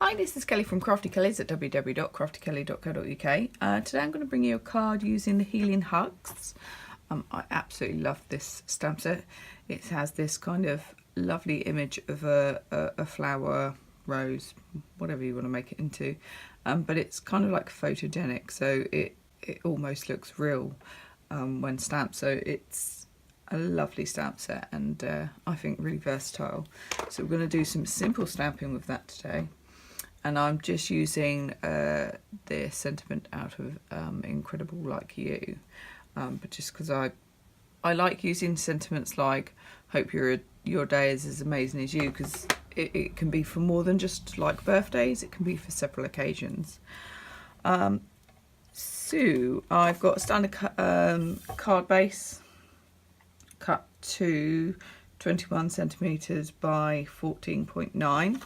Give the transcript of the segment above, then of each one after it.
Hi, this is Kelly from Crafty Kelly's at www.craftykelly.co.uk. Today I'm going to bring you a card using the Healing Hugs. I absolutely love this stamp set. It has this kind of lovely image of a flower, rose, whatever you want to make it into. But it's kind of like photogenic, so it almost looks real when stamped. So it's a lovely stamp set and I think really versatile. So we're going to do some simple stamping with that today. And I'm just using the sentiment out of Incredible Like You, but just because I like using sentiments like hope your day is as amazing as you, because it can be for more than just like birthdays, it can be for several occasions. So I've got a standard card base cut to 21 centimeters by 14.9.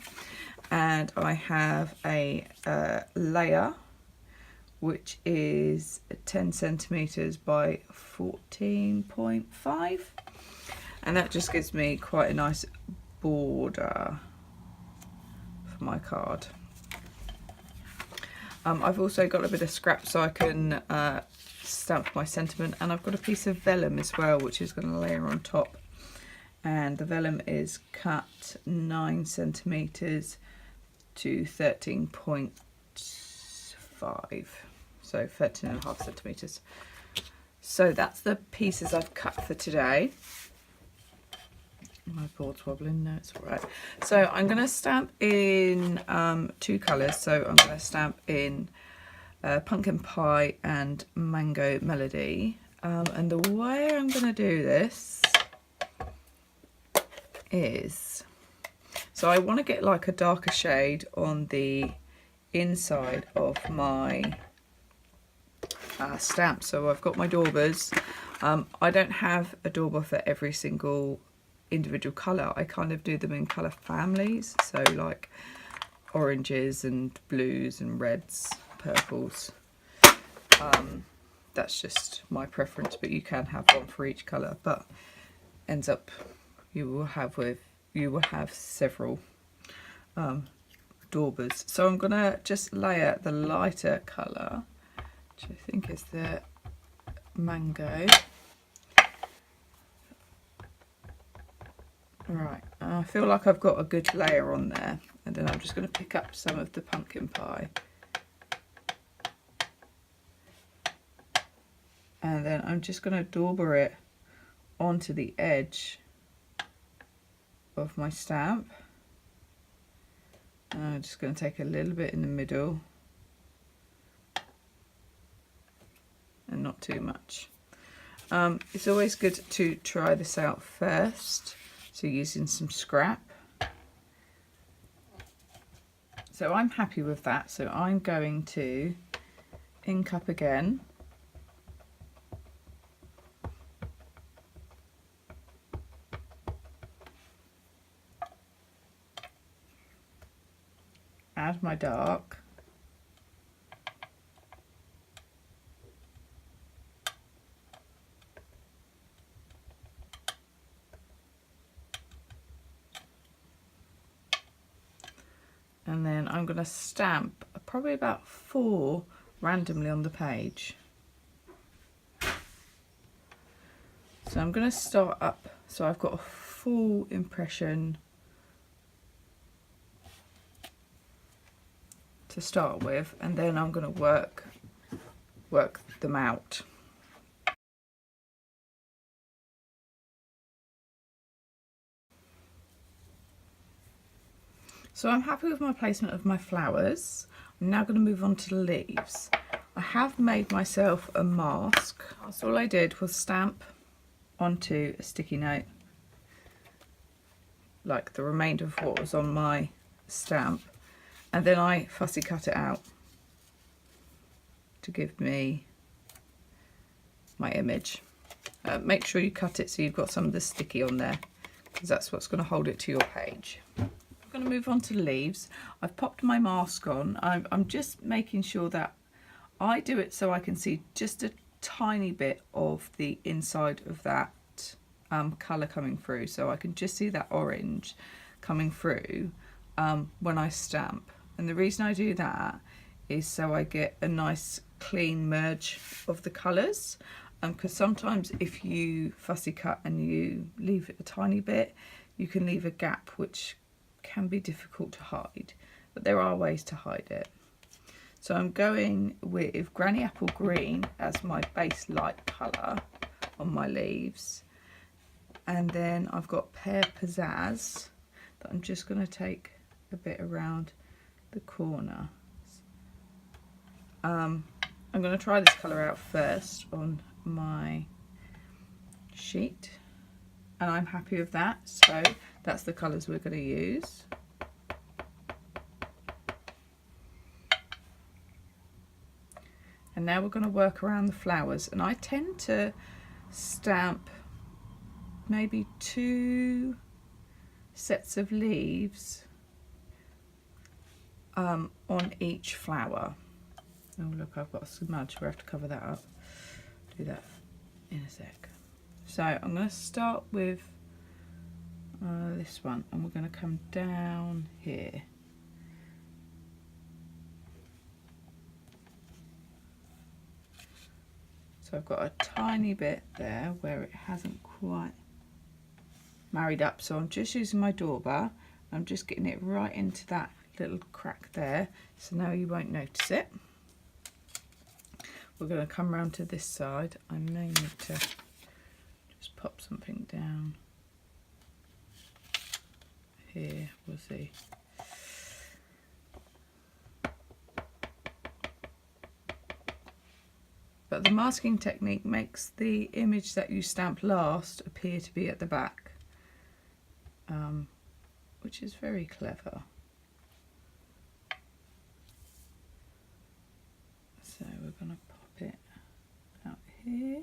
And I have a layer which is 10 centimeters by 14.5, and that just gives me quite a nice border for my card. I've also got a bit of scrap so I can stamp my sentiment, and I've got a piece of vellum as well which is going to layer on top, and the vellum is cut 9 centimeters to 13.5, so 13.5 centimeters. So that's the pieces I've cut for today. My board's wobbling, no, it's all right. So I'm going to stamp in 2 colours. So I'm going to stamp in Pumpkin Pie and Mango Melody. And the way I'm going to do this is, so I want to get like a darker shade on the inside of my stamp. So I've got my daubers. I don't have a dauber for every single individual colour. I kind of do them in colour families. So like oranges and blues and reds, purples. That's just my preference, but you can have one for each colour. But ends up you will have several daubers. So I'm gonna just layer the lighter colour, which I think is the mango. Right, I feel like I've got a good layer on there, and then I'm just going to pick up some of the pumpkin pie, and then I'm just going to dauber it onto the edge of my stamp. And I'm just going to take a little bit in the middle and not too much. It's always good to try this out first, so using some scrap. So I'm happy with that, so I'm going to ink up again. Add my dark. And then I'm going to stamp probably about 4 randomly on the page. So I'm going to start up, so I've got a full impression to start with, and then I'm going to work them out. So I'm happy with my placement of my flowers. I'm now going to move on to the leaves. I have made myself a mask. So all I did was stamp onto a sticky note, like the remainder of what was on my stamp, and then I fussy cut it out to give me my image. Make sure you cut it so you've got some of the sticky on there, because that's what's going to hold it to your page. I'm going to move on to the leaves. I've popped my mask on. I'm just making sure that I do it so I can see just a tiny bit of the inside of that colour coming through, so I can just see that orange coming through when I stamp. And the reason I do that is so I get a nice clean merge of the colours. Because sometimes if you fussy cut and you leave it a tiny bit, you can leave a gap which can be difficult to hide. But there are ways to hide it. So I'm going with Granny Apple Green as my base light colour on my leaves. And then I've got Pear Pizzazz that I'm just going to take a bit around the corner. I'm going to try this colour out first on my sheet. And I'm happy with that. So that's the colours we're going to use. And now we're going to work around the flowers, and I tend to stamp maybe 2 sets of leaves on each flower. Oh look, I've got a smudge, we have to cover that up. Do that in a sec. So I'm going to start with this one, and we're going to come down here. So I've got a tiny bit there where it hasn't quite married up. So I'm just using my dauber. I'm just getting it right into that little crack there. So now you won't notice it. We're going to come round to this side. I may need to just pop something down here. We'll see. But the masking technique makes the image that you stamp last appear to be at the back, which is very clever. So we're going to pop it out here.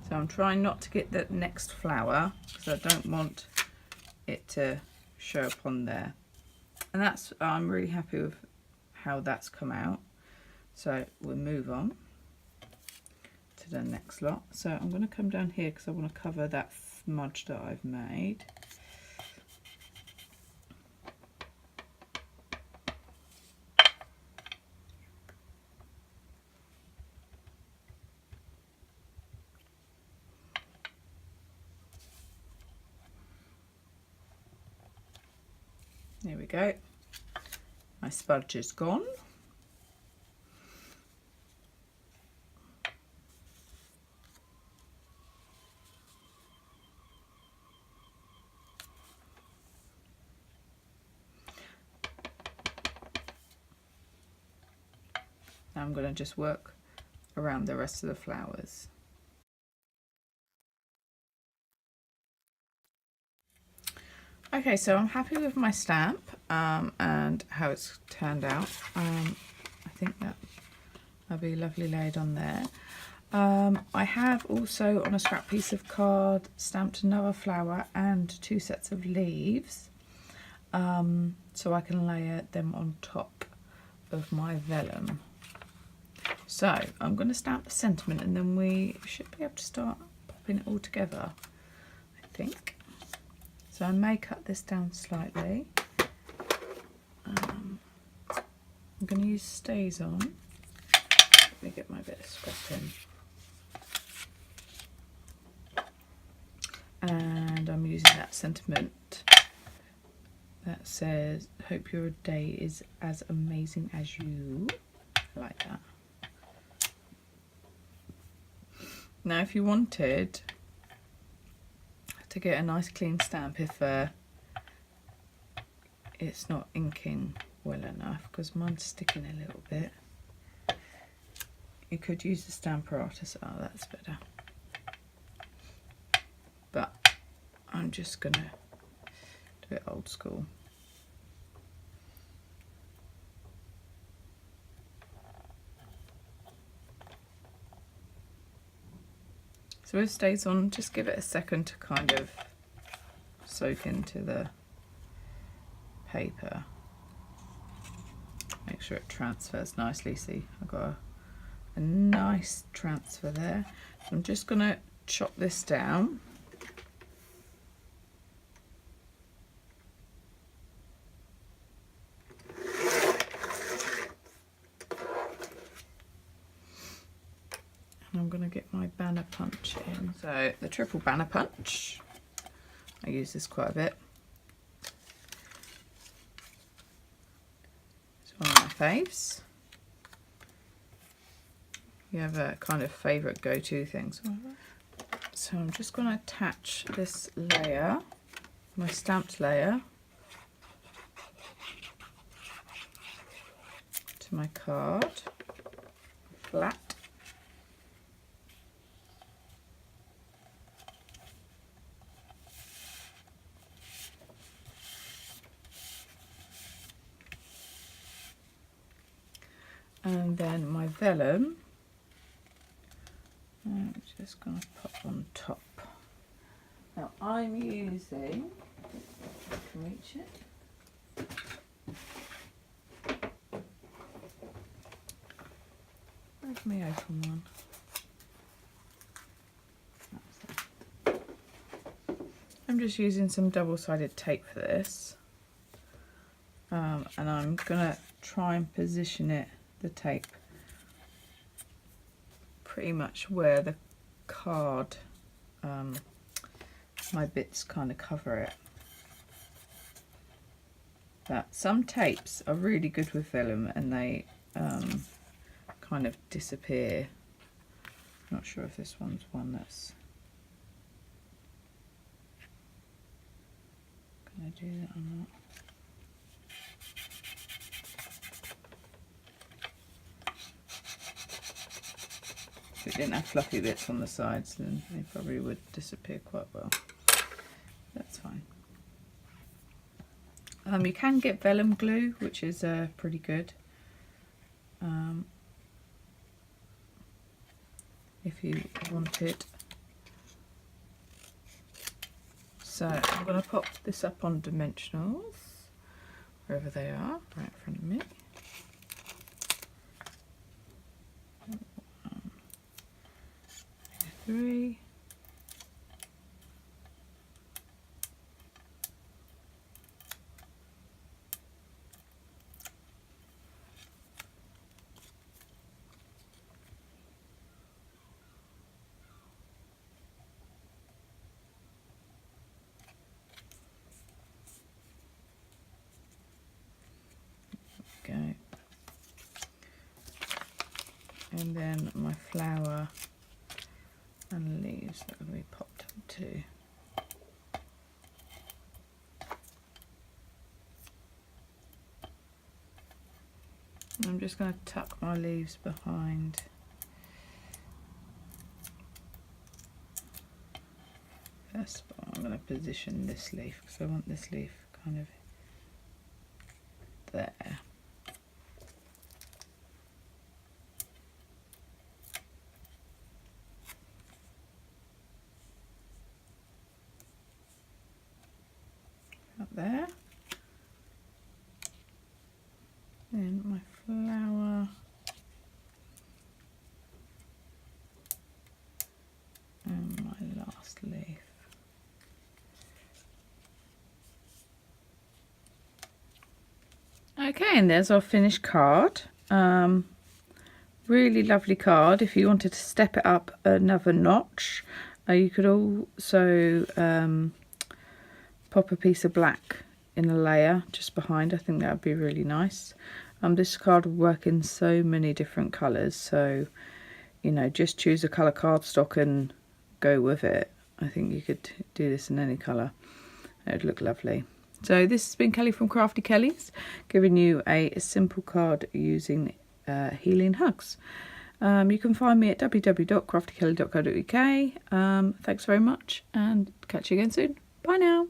So I'm trying not to get the next flower because I don't want it to show up on there, and that's I'm really happy with how that's come out. So we'll move on to the next lot. So I'm going to come down here because I want to cover that smudge that I've made. There we go. My smudge is gone. Now I'm going to just work around the rest of the flowers. Okay, so I'm happy with my stamp and how it's turned out. I think that'll be lovely laid on there. I have also on a scrap piece of card stamped another flower and 2 sets of leaves, so I can layer them on top of my vellum. So I'm going to stamp the sentiment, and then we should be able to start popping it all together, I think. So I may cut this down slightly. I'm going to use stays on. Let me get my bit of scrap in. And I'm using that sentiment that says, "Hope your day is as amazing as you." I like that. Now if you wanted to get a nice clean stamp, if it's not inking well enough, because mine's sticking a little bit, you could use the Stamper Artist. Oh, that's better. But I'm just gonna do it old school. So if it stays on, just give it a second to kind of soak into the paper. Make sure it transfers nicely. See, I've got a nice transfer there. So I'm just going to chop this down. And I'm going to get my banner punch in. So the triple banner punch, I use this quite a bit. It's one of my faves. You have a kind of favourite go-to things. So I'm just going to attach this layer, my stamped layer, to my card, flat. And then my vellum, I'm just going to pop on top. Now I'm using, if I can reach it, where's my open one? I'm just using some double-sided tape for this, and I'm going to try and position it, the tape, pretty much where the card, my bits kind of cover it. But some tapes are really good with vellum and they kind of disappear. Not sure if this one's one that's gonna do that or not. If it didn't have fluffy bits on the sides, then they probably would disappear quite well. That's fine. You can get vellum glue, which is pretty good. If you wanted. So I'm going to pop this up on dimensionals, wherever they are, right in front of me. 3. Go. And then my flower and leaves that will be popped up too. I'm just going to tuck my leaves behind. First of all, I'm going to position this leaf because I want this leaf kind of there. Up there. Then my flower. And my last leaf. Okay, and there's our finished card. Really lovely card. If you wanted to step it up another notch, you could also pop a piece of black in a layer just behind. I think that would be really nice. This card would work in so many different colours, so you know, just choose a colour cardstock and go with it. I think you could do this in any colour. It would look lovely. So this has been Kelly from Crafty Kelly's, giving you a simple card using Healing Hugs. You can find me at www.craftykelly.co.uk. Thanks very much and catch you again soon. Bye now.